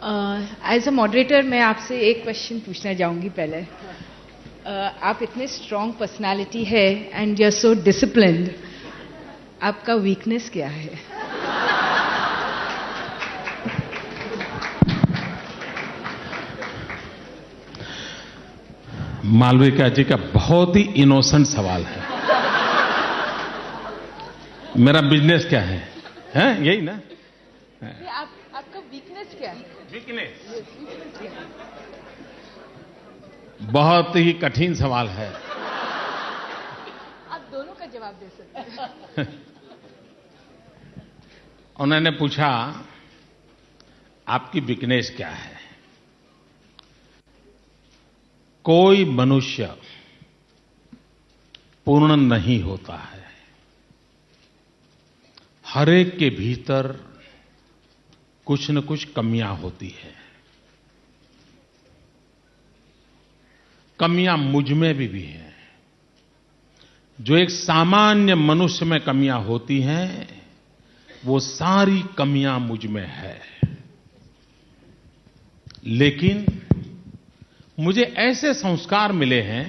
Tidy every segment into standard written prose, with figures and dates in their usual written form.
As a moderator मैं आपसे एक क्वेश्चन पूछना चाहूँगी पहले। आप इतने स्ट्रॉन्ग पर्सनालिटी है and you are so disciplined, आपका वीकनेस क्या है? मालविका जी का बहुत ही इनोसेंट सवाल है। मेरा बिजनेस क्या है? यही ना? आपका वीकनेस क्या है? वीकनेस बहुत ही कठिन सवाल है। आप दोनों का जवाब दे सकते हैं। उन्होंने पूछा आपकी वीकनेस क्या है? कोई मनुष्य पूर्ण नहीं होता है। हर एक के भीतर कुछ न कुछ कमियां होती है। कमियां मुझ में भी हैं। जो एक सामान्य मनुष्य में कमियां होती हैं, वो सारी कमियां मुझ में है। लेकिन मुझे ऐसे संस्कार मिले हैं,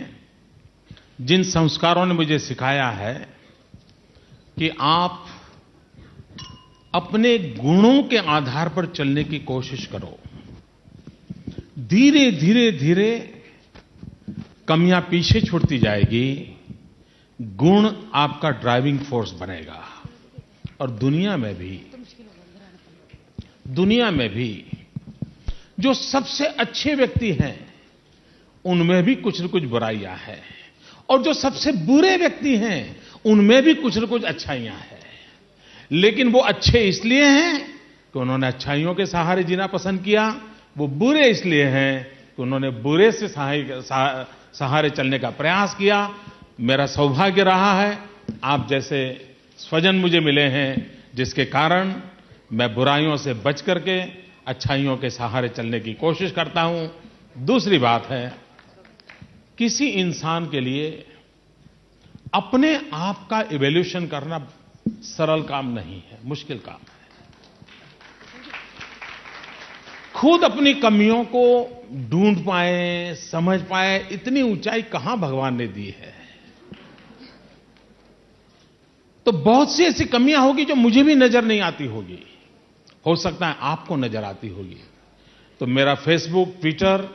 जिन संस्कारों ने मुझे सिखाया है कि आप अपने गुणों के आधार पर चलने की कोशिश करो। धीरे धीरे धीरे कमियां पीछे छूटती जाएगी, गुण आपका ड्राइविंग फोर्स बनेगा। और दुनिया में भी जो सबसे अच्छे व्यक्ति हैं, उनमें भी कुछ न कुछ बुराइयां हैं, और जो सबसे बुरे व्यक्ति हैं, उनमें भी कुछ न कुछ अच्छाइयां हैं। लेकिन वो अच्छे इसलिए हैं कि उन्होंने अच्छाइयों के सहारे जीना पसंद किया, वो बुरे इसलिए हैं कि उन्होंने बुरे से सहारे चलने का प्रयास किया। मेरा सौभाग्य रहा है, आप जैसे स्वजन मुझे मिले हैं, जिसके कारण मैं बुराइयों से बच करके अच्छाइयों के सहारे चलने की कोशिश करता हूं। दूसरी बात है, किसी इंसान के लिए अपने आप का इवैल्यूएशन करना सरल काम नहीं है, मुश्किल काम है। खुद अपनी कमियों को ढूंढ पाए, समझ पाए, इतनी ऊंचाई कहां भगवान ने दी है। तो बहुत सी ऐसी कमियां होगी जो मुझे भी नजर नहीं आती होगी, हो सकता है आपको नजर आती होगी। तो मेरा फेसबुक, ट्विटर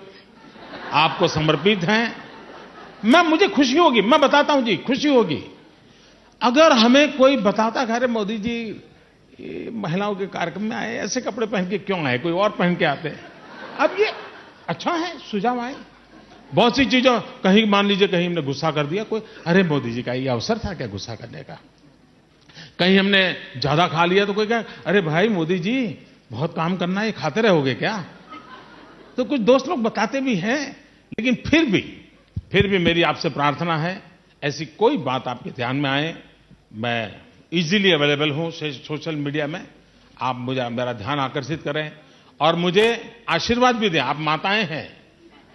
आपको समर्पित है। मुझे खुशी होगी, मैं बताता हूं जी, खुशी होगी अगर हमें कोई बताता कि अरे मोदी जी महिलाओं के कार्यक्रम में आए, ऐसे कपड़े पहन के क्यों आए, कोई और पहन के आते। अब ये अच्छा है, सुझाव आए। बहुत सी चीजों, कहीं मान लीजिए कहीं हमने गुस्सा कर दिया, कोई अरे मोदी जी का ये अवसर था क्या गुस्सा करने का। कहीं हमने ज्यादा खा लिया तो कोई कहे अरे भाई मोदी जी बहुत काम करना है, ये खाते रहोगे क्या। तो कुछ दोस्त लोग बताते भी हैं, लेकिन फिर भी मेरी आपसे प्रार्थना है, ऐसी कोई बात आपके ध्यान में आए, मैं इजीली अवेलेबल हूं सोशल मीडिया में। आप मेरा ध्यान आकर्षित करें और मुझे आशीर्वाद भी दें। आप माताएं हैं,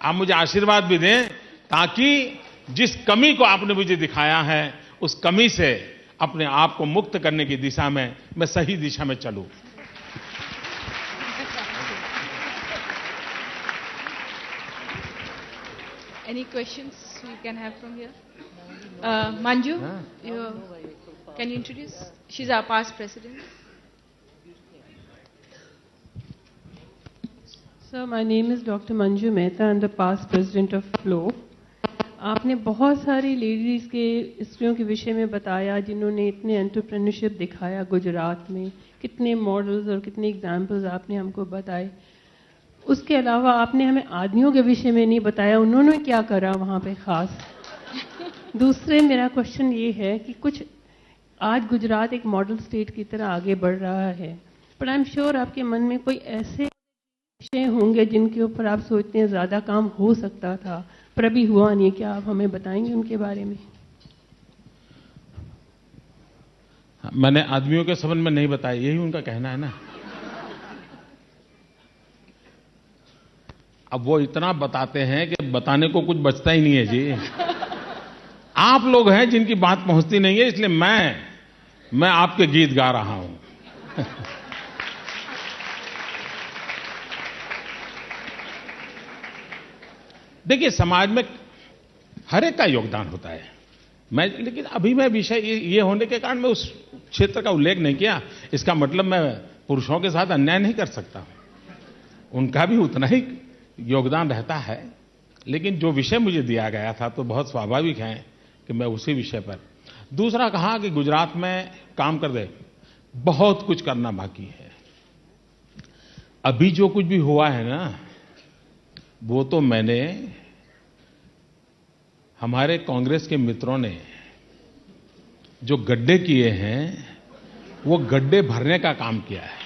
आप मुझे आशीर्वाद भी दें, ताकि जिस कमी को आपने मुझे दिखाया है, उस कमी से अपने आप को मुक्त करने की दिशा में मैं सही दिशा में चलूं। Any questions we can have from here? Manju, can you introduce? She's our past president. So my name is Dr. Manju Mehta. I'm the past president of FLO. आपने बहुत सारी लेडीज़ के, स्त्रियों के विषय में बताया, जिन्होंने इतने एंटरप्रेन्योरशिप दिखाया गुजरात में, कितने मॉडल्स और कितने एग्जाम्पल्स आपने हमको बताए। उसके अलावा आपने हमें आदमियों के विषय में नहीं बताया, उन्होंने क्या करा वहाँ पे खास। दूसरे मेरा क्वेश्चन ये है कि कुछ आज गुजरात एक मॉडल स्टेट की तरह आगे बढ़ रहा है, पर आई एम श्योर आपके मन में कोई ऐसे विषय होंगे जिनके ऊपर आप सोचते हैं ज़्यादा काम हो सकता था पर अभी हुआ नहीं। क्या आप हमें बताएंगे उनके बारे में? मैंने आदमियों के संबंध में नहीं बताया, यही उनका कहना है ना। अब वो इतना बताते हैं कि बताने को कुछ बचता ही नहीं है जी। आप लोग हैं जिनकी बात पहुंचती नहीं है, इसलिए मैं आपके गीत गा रहा हूं। देखिए, समाज में हर एक का योगदान होता है। लेकिन अभी मैं विषय ये होने के कारण मैं उस क्षेत्र का उल्लेख नहीं किया। इसका मतलब मैं पुरुषों के साथ अन्याय नहीं कर सकता। उनका भी उतना ही योगदान रहता है। लेकिन जो विषय मुझे दिया गया था तो बहुत स्वाभाविक है कि मैं उसी विषय पर। दूसरा कहा कि गुजरात में काम कर दे, बहुत कुछ करना बाकी है। अभी जो कुछ भी हुआ है ना, वो तो मैंने, हमारे कांग्रेस के मित्रों ने जो गड्ढे किए हैं, वो गड्ढे भरने का काम किया है।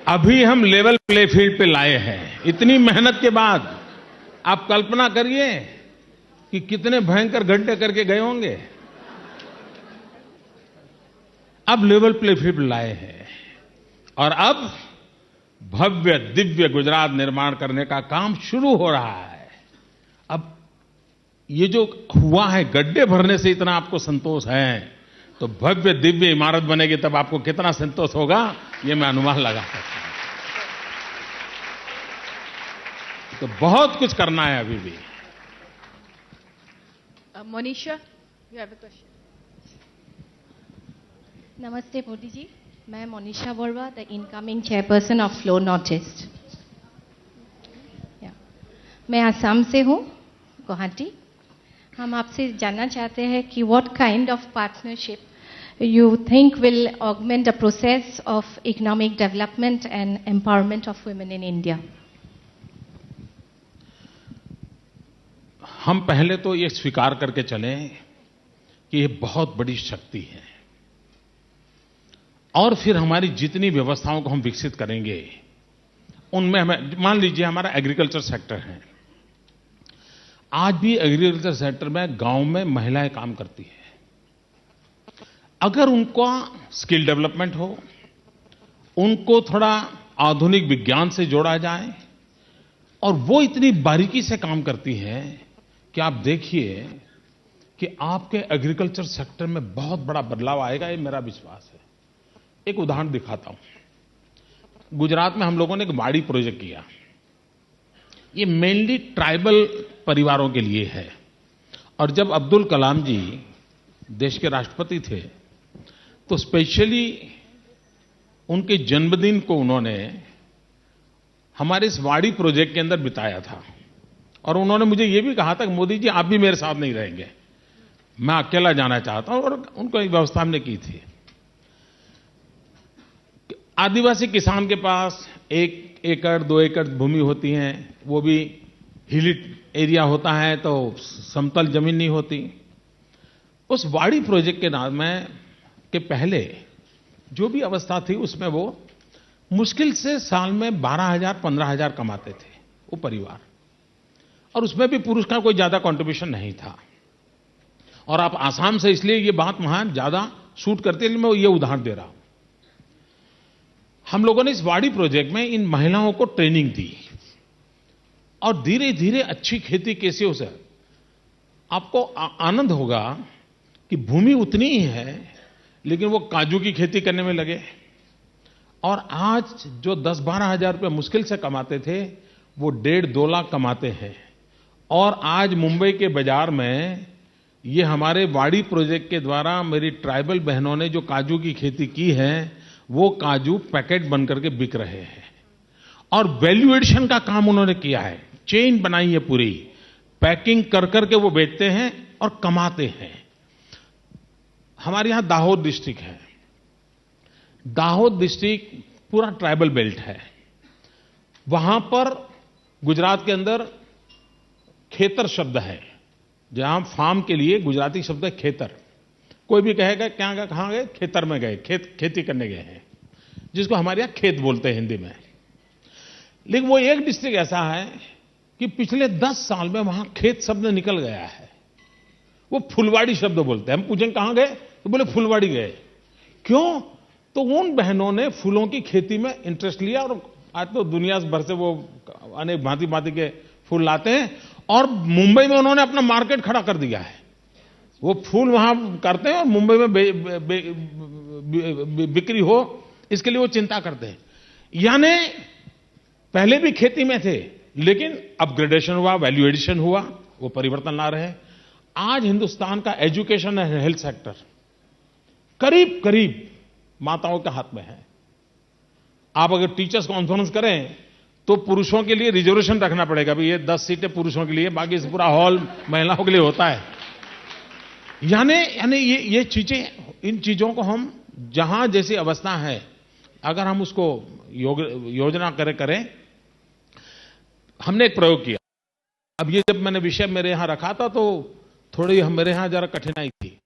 अभी हम लेवल प्ले फील्ड पे लाए हैं। इतनी मेहनत के बाद आप कल्पना करिए कि कितने भयंकर गड्ढे करके गए होंगे। अब लेवल प्ले फील्ड लाए हैं और अब भव्य दिव्य गुजरात निर्माण करने का काम शुरू हो रहा है। अब ये जो हुआ है, गड्ढे भरने से इतना आपको संतोष है, तो भव्य दिव्य इमारत बनेगी तब आपको कितना संतोष होगा, ये मैं अनुमान लगा सकता हूं। तो बहुत कुछ करना है अभी भी। Monisha, you have a question. नमस्ते मोदी जी, मैं Monisha Borwa, the incoming chairperson of FLO north east. मैं असम से हूँ, गुवाहाटी। हम आपसे जानना चाहते हैं कि what kind of partnership you think will augment the process of economic development and empowerment of women in India. हम पहले तो ये स्वीकार करके चलें कि ये बहुत बड़ी शक्ति है, और फिर हमारी जितनी व्यवस्थाओं को हम विकसित करेंगे उनमें हमें, मान लीजिए हमारा एग्रीकल्चर सेक्टर है। आज भी एग्रीकल्चर सेक्टर में गांव में महिलाएं काम करती हैं। अगर उनका स्किल डेवलपमेंट हो, उनको थोड़ा आधुनिक विज्ञान से जोड़ा जाए, और वो इतनी बारीकी से काम करती हैं कि आप देखिए कि आपके एग्रीकल्चर सेक्टर में बहुत बड़ा बदलाव आएगा, ये मेरा विश्वास है। एक उदाहरण दिखाता हूं। गुजरात में हम लोगों ने एक वाड़ी प्रोजेक्ट किया। ये मेनली ट्राइबल परिवारों के लिए है। और जब अब्दुल कलाम जी देश के राष्ट्रपति थे तो स्पेशली उनके जन्मदिन को उन्होंने हमारे इस वाड़ी प्रोजेक्ट के अंदर बिताया था। और उन्होंने मुझे ये भी कहा था कि मोदी जी आप भी मेरे साथ नहीं रहेंगे, मैं अकेला जाना चाहता हूं। और उनको एक व्यवस्था हमने की थी। आदिवासी किसान के पास 1 एकड़ 2 एकड़ भूमि होती है, वो भी हिली एरिया होता है, तो समतल जमीन नहीं होती। उस वाड़ी प्रोजेक्ट के नाम में के पहले जो भी अवस्था थी उसमें वो मुश्किल से साल में 12,000 15,000 कमाते थे वो परिवार। और उसमें भी पुरुष का कोई ज्यादा कंट्रीब्यूशन नहीं था। और आप आसाम से इसलिए ये बात वहां ज्यादा सूट करती है, मैं ये उदाहरण दे रहा हूं। हम लोगों ने इस वाड़ी प्रोजेक्ट में इन महिलाओं को ट्रेनिंग दी, और धीरे धीरे अच्छी खेती कैसे हो सके। आपको आनंद होगा कि भूमि उतनी ही है, लेकिन वो काजू की खेती करने में लगे। और आज जो 10-12 हजार रुपये मुश्किल से कमाते थे, वो 1.5-2 लाख कमाते हैं। और आज मुंबई के बाजार में ये हमारे वाड़ी प्रोजेक्ट के द्वारा मेरी ट्राइबल बहनों ने जो काजू की खेती की है, वो काजू पैकेट बन करके बिक रहे हैं। और वैल्यू एडिशन का काम उन्होंने किया है, चेन बनाई है पूरी, पैकिंग कर करके वो बेचते हैं और कमाते हैं। हमारे यहां दाहोद डिस्ट्रिक्ट है। दाहोद डिस्ट्रिक्ट पूरा ट्राइबल बेल्ट है। वहां पर गुजरात के अंदर खेतर शब्द है, जहां फार्म के लिए गुजराती शब्द है खेतर। कोई भी कहेगा क्या गए, कहां गए, खेतर में गए, खेती करने गए हैं, जिसको हमारे यहां खेत बोलते हैं हिंदी में। लेकिन वो एक डिस्ट्रिक्ट ऐसा है कि पिछले 10 साल में वहां खेत शब्द निकल गया है, वो फुलवाड़ी शब्द बोलते हैं। हम पूछें कहां गए, तो बोले फुलवाड़ी गए। क्यों? तो उन बहनों ने फूलों की खेती में इंटरेस्ट लिया और आज तो दुनिया भर से वो अनेक भांति भांति के फूल लाते हैं और मुंबई में उन्होंने अपना मार्केट खड़ा कर दिया है। वो फूल वहां करते हैं और मुंबई में बिक्री हो इसके लिए वो चिंता करते हैं। यानी पहले भी खेती में थे लेकिन अपग्रेडेशन हुआ, वैल्यू एडिशन हुआ, वो परिवर्तन ला रहे हैं। आज हिंदुस्तान का एजुकेशन एंड हेल्थ सेक्टर करीब करीब माताओं के हाथ में है। आप अगर टीचर्स कॉन्फ्रेंस करें तो पुरुषों के लिए रिजर्वेशन रखना पड़ेगा, भाई ये 10 सीटें पुरुषों के लिए, बाकी इस पूरा हॉल महिलाओं के लिए होता है। यानी ये चीजें, इन चीजों को हम जहां जैसी अवस्था है अगर हम उसको योजना करें। हमने एक प्रयोग किया। अब ये जब मैंने विषय मेरे यहां रखा था तो थोड़ी मेरे यहां जरा कठिनाई थी।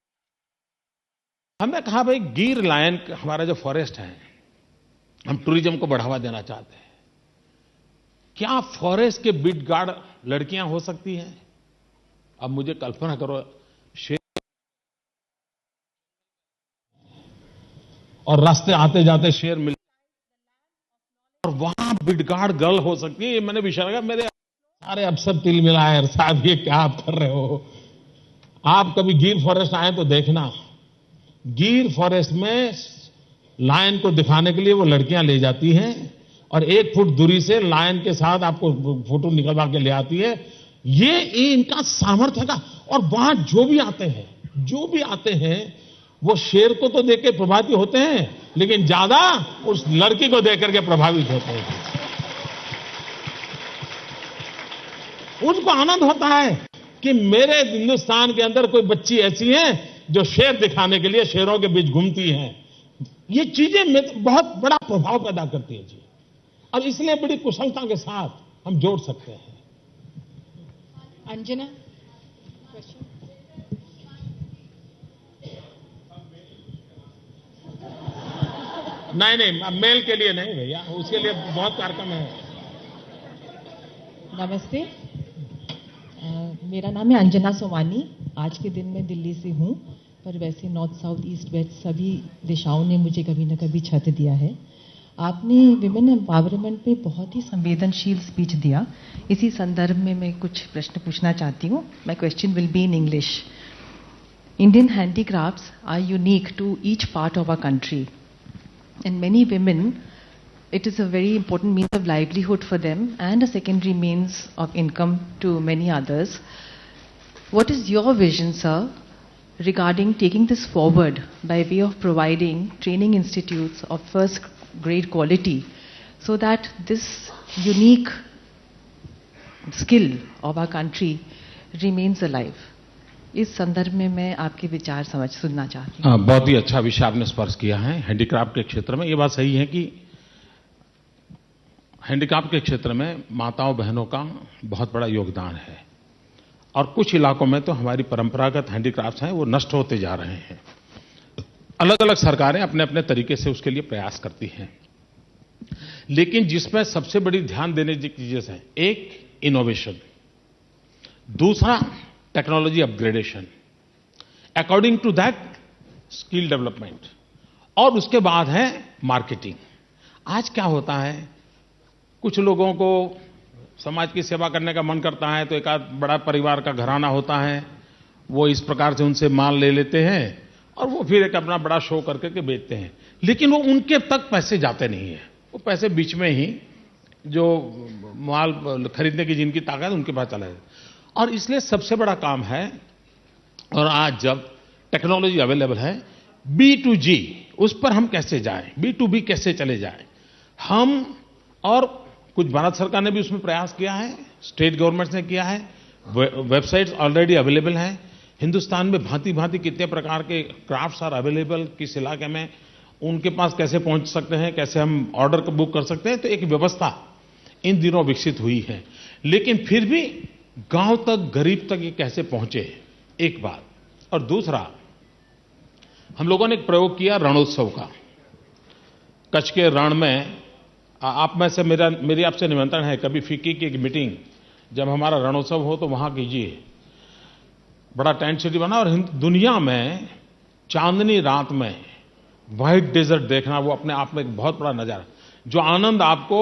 हमने कहा भाई गिर लायन हमारा जो फॉरेस्ट है, हम टूरिज्म को बढ़ावा देना चाहते हैं, क्या फॉरेस्ट के बीट गार्ड लड़कियां हो सकती हैं? अब मुझे कल्पना करो, शेर और रास्ते आते जाते शेर मिल और वहां बीट गार्ड गर्ल हो सकती है। मैंने विषय लगा, मेरे सारे अफसर तिल मिलाए, साहब ये क्या आप कर रहे हो? आप कभी गिर फॉरेस्ट आए तो देखना, गिर फॉरेस्ट में लायन को दिखाने के लिए वो लड़कियां ले जाती हैं और 1 फुट दूरी से लायन के साथ आपको फोटो निकलवा के ले आती है। ये इनका सामर्थ्य का। और वहां जो भी आते हैं वो शेर को तो देख के प्रभावित होते हैं लेकिन ज्यादा उस लड़की को देख करके प्रभावित होते हैं। उनको आनंद होता है कि मेरे हिंदुस्तान के अंदर कोई बच्ची ऐसी है जो शेर दिखाने के लिए शेरों के बीच घूमती हैं। ये चीजें बहुत बड़ा प्रभाव पैदा करती है जी, और इसलिए बड़ी कुशलता के साथ हम जोड़ सकते हैं। अंजना, नहीं, मेल के लिए नहीं भैया, उसके लिए बहुत कार्यक्रम है। नमस्ते, मेरा नाम है अंजना सोमानी। आज के दिन मैं दिल्ली से हूँ, पर वैसे नॉर्थ, साउथ, ईस्ट, वेस्ट सभी दिशाओं ने मुझे कभी न कभी छत दिया है। आपने विमेन एम्पावरमेंट पे बहुत ही संवेदनशील स्पीच दिया। इसी संदर्भ में मैं कुछ प्रश्न पूछना चाहती हूँ। My question will be in English. Indian handicrafts are unique to each part of our country and many women, it is a very important means of livelihood for them and a secondary means of income to many others. What is your vision, sir, regarding taking this forward by way of providing training institutes of first grade quality so that this unique skill of our country remains alive? इस संदर्भ में मैं आपके विचार सुनना चाहती हूँ। बहुत ही अच्छा विषय आपने स्पर्श किया है। हैंडीक्राफ्ट के क्षेत्र में ये बात सही है कि हैंडीक्राफ्ट के क्षेत्र में माताओं बहनों का बहुत बड़ा योगदान है और कुछ इलाकों में तो हमारी परंपरागत हैंडीक्राफ्ट्स हैं वो नष्ट होते जा रहे हैं। अलग अलग सरकारें अपने अपने तरीके से उसके लिए प्रयास करती हैं, लेकिन जिसमें सबसे बड़ी ध्यान देने की चीजें हैं, एक इनोवेशन, दूसरा technology upgradation, according to that skill development, और उसके बाद है मार्केटिंग। आज क्या होता है, कुछ लोगों को समाज की सेवा करने का मन करता है तो एक आध बड़ा परिवार का घराना होता है, वो इस प्रकार से उनसे माल ले लेते हैं और वो फिर एक अपना बड़ा शो करके के बेचते हैं, लेकिन वो उनके तक पैसे जाते नहीं है। वो पैसे बीच में ही जो माल खरीदने की जिनकी ताकत उनके पास चला जाता है। और इसलिए सबसे बड़ा काम है, और आज जब टेक्नोलॉजी अवेलेबल है, B2G, उस पर हम कैसे जाएं, B2B कैसे चले जाएं हम। और कुछ भारत सरकार ने भी उसमें प्रयास किया है, स्टेट गवर्नमेंट ने किया है, वेबसाइट्स ऑलरेडी अवेलेबल हैं। हिंदुस्तान में भांति भांति कितने प्रकार के क्राफ्ट्स आर अवेलेबल, किस इलाके में उनके पास कैसे पहुंच सकते हैं, कैसे हम ऑर्डर बुक कर सकते हैं, तो एक व्यवस्था इन दिनों विकसित हुई है। लेकिन फिर भी गांव तक, गरीब तक ये कैसे पहुंचे, एक बात। और दूसरा, हम लोगों ने एक प्रयोग किया रणोत्सव का। कच्छ के रण में आप में से मेरी आपसे निमंत्रण है, कभी फिक्की की एक मीटिंग जब हमारा रणोत्सव हो तो वहां कीजिए। बड़ा टेंट सिटी बना और दुनिया में चांदनी रात में व्हाइट डेजर्ट देखना वो अपने आप में एक बहुत बड़ा नजारा। जो आनंद आपको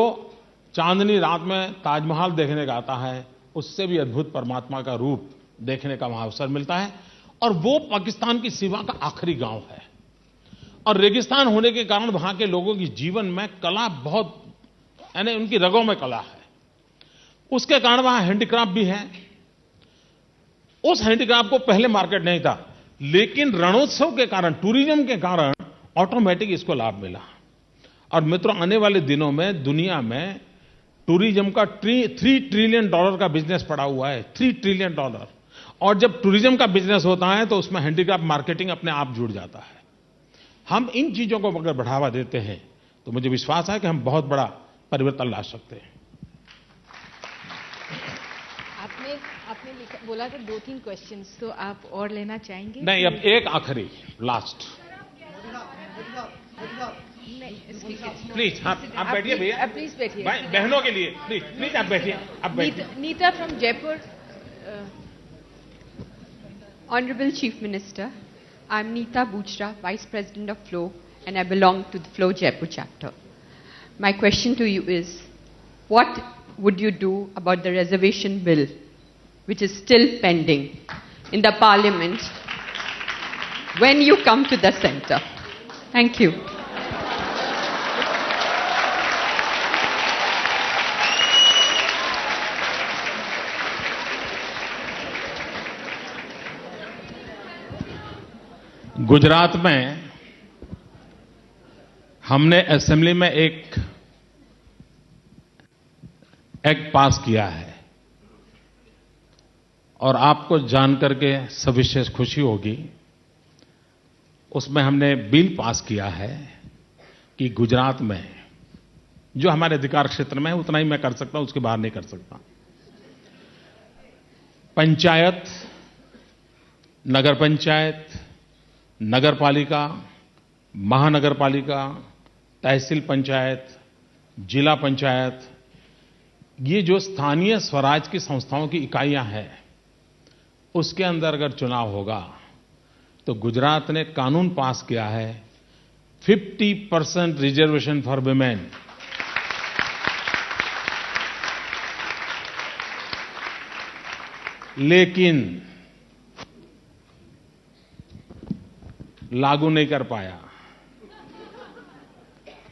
चांदनी रात में ताजमहल देखने का आता है, उससे भी अद्भुत परमात्मा का रूप देखने का वहां अवसर मिलता है। और वो पाकिस्तान की सीमा का आखिरी गांव है और रेगिस्तान होने के कारण वहां के लोगों की जीवन में कला बहुत, यानी उनकी रगों में कला है। उसके कारण वहां हैंडीक्राफ्ट भी है। उस हैंडीक्राफ्ट को पहले मार्केट नहीं था, लेकिन रणोत्सव के कारण, टूरिज्म के कारण ऑटोमेटिक इसको लाभ मिला। और मित्रों, आने वाले दिनों में दुनिया में टूरिज्म का $3 ट्रिलियन का बिजनेस पड़ा हुआ है, $3 ट्रिलियन। और जब टूरिज्म का बिजनेस होता है तो उसमें हैंडीक्राफ्ट मार्केटिंग अपने आप जुड़ जाता है। हम इन चीजों को अगर बढ़ावा देते हैं तो मुझे विश्वास है कि हम बहुत बड़ा परिवर्तन ला सकते हैं। आपने बोला था 2-3 क्वेश्चंस, तो आप और लेना चाहेंगे? नहीं, अब एक आखिरी, लास्ट। प्लीज आप बैठिए भैया, प्लीज बैठिए, बहनों के लिए प्लीज आप बैठिए, आप बैठिए। Neeta from Jaipur. Honorable Chief Minister, I'm Neeta Bujra, Vice President of FLO, and I belong to the FLO Jaipur chapter. My question to you is, what would you do about the reservation bill, which is still pending in the Parliament, when you come to the centre? Thank you. Gujarat में हमने assembly में एक act पास किया है और आपको जानकर के सविशेष खुशी होगी। उसमें हमने बिल पास किया है कि गुजरात में जो हमारे अधिकार क्षेत्र में है उतना ही मैं कर सकता हूं, उसके बाहर नहीं कर सकता। पंचायत, नगर पंचायत, नगर पालिका, महानगर पालिका, तहसील पंचायत, जिला पंचायत, ये जो स्थानीय स्वराज की संस्थाओं की इकाइयां हैं, उसके अंदर अगर चुनाव होगा तो गुजरात ने कानून पास किया है 50% रिजर्वेशन फॉर वुमेन। लेकिन लागू नहीं कर पाया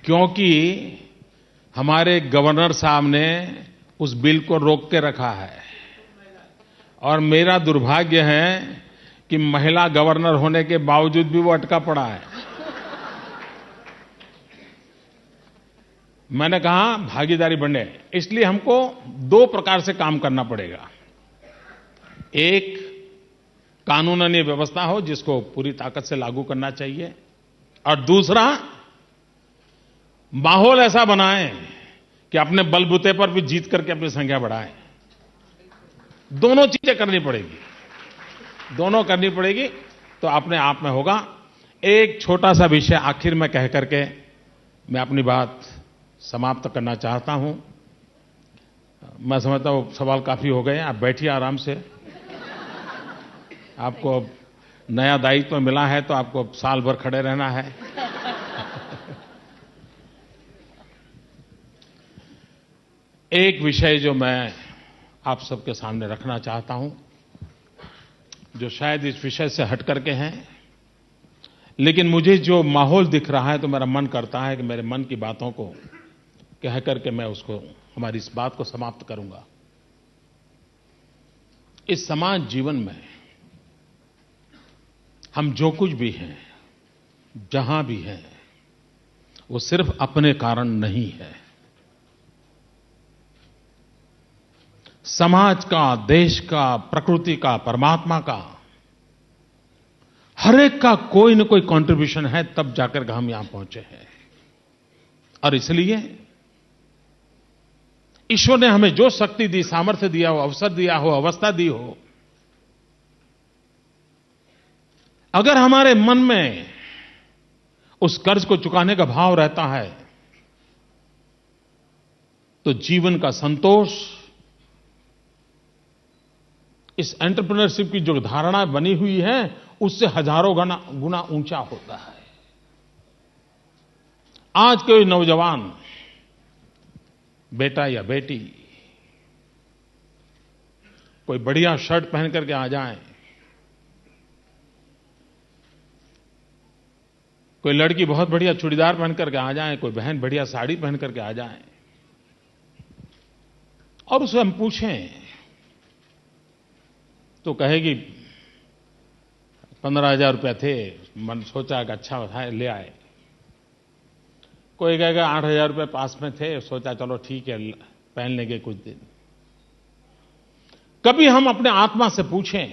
क्योंकि हमारे गवर्नर साहब ने उस बिल को रोक के रखा है। और मेरा दुर्भाग्य है कि महिला गवर्नर होने के बावजूद भी वो अटका पड़ा है। मैंने कहा भागीदारी बढ़े, इसलिए हमको 2 प्रकार से काम करना पड़ेगा। एक, कानूनी व्यवस्था हो जिसको पूरी ताकत से लागू करना चाहिए, और दूसरा, माहौल ऐसा बनाएं कि अपने बलबूते पर भी जीत करके अपनी संख्या बढ़ाएं। दोनों चीजें करनी पड़ेगी, दोनों करनी पड़ेगी तो अपने आप में होगा। एक छोटा सा विषय आखिर में कह करके मैं अपनी बात समाप्त करना चाहता हूं। मैं समझता हूं सवाल काफी हो गए, आप बैठिए आराम से। आपको नया दायित्व मिला है तो आपको साल भर खड़े रहना है। एक विषय जो मैं आप सबके सामने रखना चाहता हूं, जो शायद इस विषय से हट करके हैं, लेकिन मुझे जो माहौल दिख रहा है तो मेरा मन करता है कि मेरे मन की बातों को कह करके मैं उसको, हमारी इस बात को समाप्त करूंगा। इस समाज जीवन में हम जो कुछ भी हैं, जहां भी हैं, वो सिर्फ अपने कारण नहीं है। समाज का, देश का, प्रकृति का, परमात्मा का, हर एक का कोई न कोई कंट्रीब्यूशन है, तब जाकर के हम यहां पहुंचे हैं। और इसलिए ईश्वर ने हमें जो शक्ति दी, सामर्थ्य दिया हो, अवसर दिया हो, अवस्था दी हो, अगर हमारे मन में उस कर्ज को चुकाने का भाव रहता है तो जीवन का संतोष, इस एंटरप्रेन्योरशिप की जो धारणा बनी हुई है उससे हजारों गुना ऊंचा होता है। आज के नौजवान बेटा या बेटी कोई बढ़िया शर्ट पहन करके आ जाए, कोई लड़की बहुत बढ़िया चूड़ीदार पहन करके आ जाए, कोई बहन बढ़िया साड़ी पहन करके आ जाए, और उसे हम पूछें तो कहेगी 15,000 रुपया थे, मन सोचा कि अच्छा है ले आए। कोई कहेगा 8,000 रुपये पास में थे, सोचा चलो ठीक है पहन लेंगे कुछ दिन। कभी हम अपने आत्मा से पूछें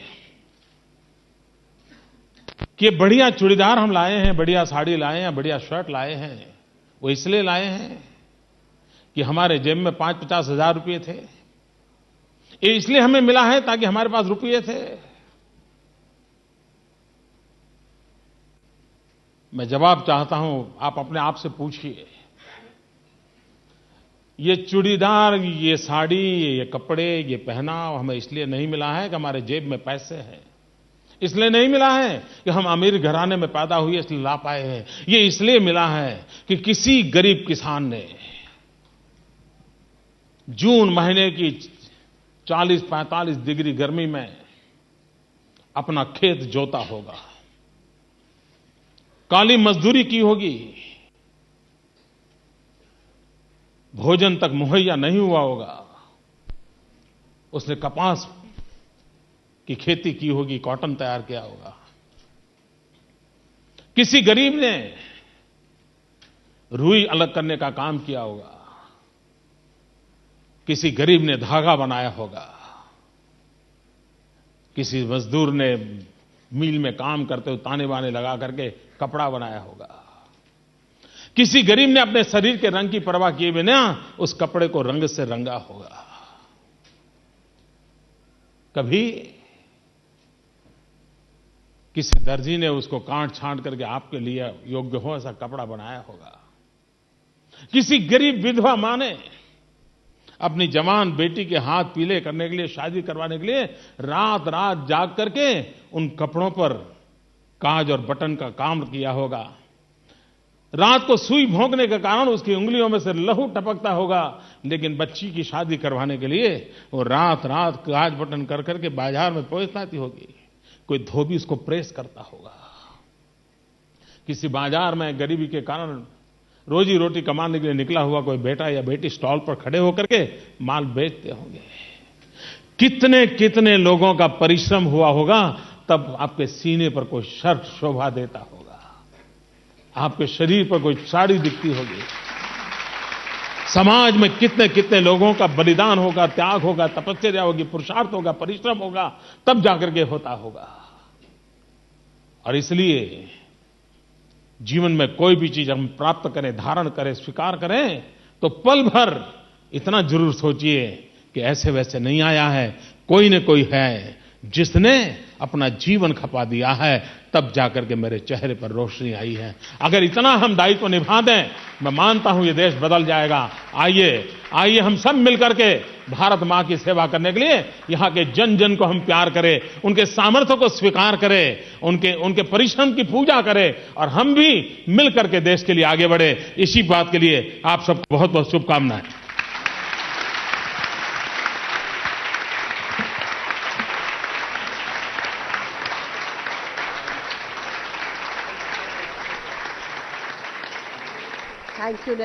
कि बढ़िया चूड़ीदार हम लाए हैं, बढ़िया साड़ी लाए हैं, बढ़िया शर्ट लाए हैं, वो इसलिए लाए हैं कि हमारे जेब में 5-50 हज़ार रुपये थे? ये इसलिए हमें मिला है ताकि हमारे पास रुपये थे? मैं जवाब चाहता हूं, आप अपने आप से पूछिए, ये चूड़ीदार, ये साड़ी, ये कपड़े, ये पहनाव हमें इसलिए नहीं मिला है कि हमारे जेब में पैसे हैं, इसलिए नहीं मिला है कि हम अमीर घराने में पैदा हुए इसलिए ला पाए हैं। ये इसलिए मिला है कि किसी गरीब किसान ने जून महीने की 40-45 डिग्री गर्मी में अपना खेत जोता होगा, काली मजदूरी की होगी, भोजन तक मुहैया नहीं हुआ होगा, उसने कपास की खेती की होगी, कॉटन तैयार किया होगा। किसी गरीब ने रुई अलग करने का काम किया होगा, किसी गरीब ने धागा बनाया होगा, किसी मजदूर ने मिल में काम करते हुए ताने बाने लगा करके कपड़ा बनाया होगा, किसी गरीब ने अपने शरीर के रंग की परवाह किए बिना उस कपड़े को रंग से रंगा होगा। कभी किसी दर्जी ने उसको काट छांट करके आपके लिए योग्य हो ऐसा कपड़ा बनाया होगा। किसी गरीब विधवा मां ने अपनी जवान बेटी के हाथ पीले करने के लिए, शादी करवाने के लिए रात रात जाग करके उन कपड़ों पर काज और बटन का काम किया होगा। रात को सुई भोंकने के कारण उसकी उंगलियों में से लहू टपकता होगा, लेकिन बच्ची की शादी करवाने के लिए वो रात रात काज बटन कर करके बाजार में पहुंचती होगी। कोई धोबी उसको प्रेस करता होगा। किसी बाजार में गरीबी के कारण रोजी रोटी कमाने के लिए निकला हुआ कोई बेटा या बेटी स्टॉल पर खड़े होकर के माल बेचते होंगे। कितने कितने लोगों का परिश्रम हुआ होगा, तब आपके सीने पर कोई शर्ट शोभा देता होगा, आपके शरीर पर कोई साड़ी दिखती होगी। समाज में कितने कितने लोगों का बलिदान होगा, त्याग होगा, तपस्या होगी, पुरुषार्थ होगा, परिश्रम होगा, तब जाकर के होता होगा। और इसलिए जीवन में कोई भी चीज हम प्राप्त करें, धारण करें, स्वीकार करें, तो पल भर इतना जरूर सोचिए कि ऐसे वैसे नहीं आया है, कोई न कोई है जिसने अपना जीवन खपा दिया है, तब जाकर के मेरे चेहरे पर रोशनी आई है। अगर इतना हम दायित्व निभा दें, मैं मानता हूं ये देश बदल जाएगा। आइए हम सब मिलकर के भारत मां की सेवा करने के लिए यहां के जन जन को हम प्यार करें, उनके सामर्थ्य को स्वीकार करें, उनके परिश्रम की पूजा करें, और हम भी मिलकर के देश के लिए आगे बढ़े। इसी बात के लिए आप सबको बहुत बहुत शुभकामनाएं। Thank you,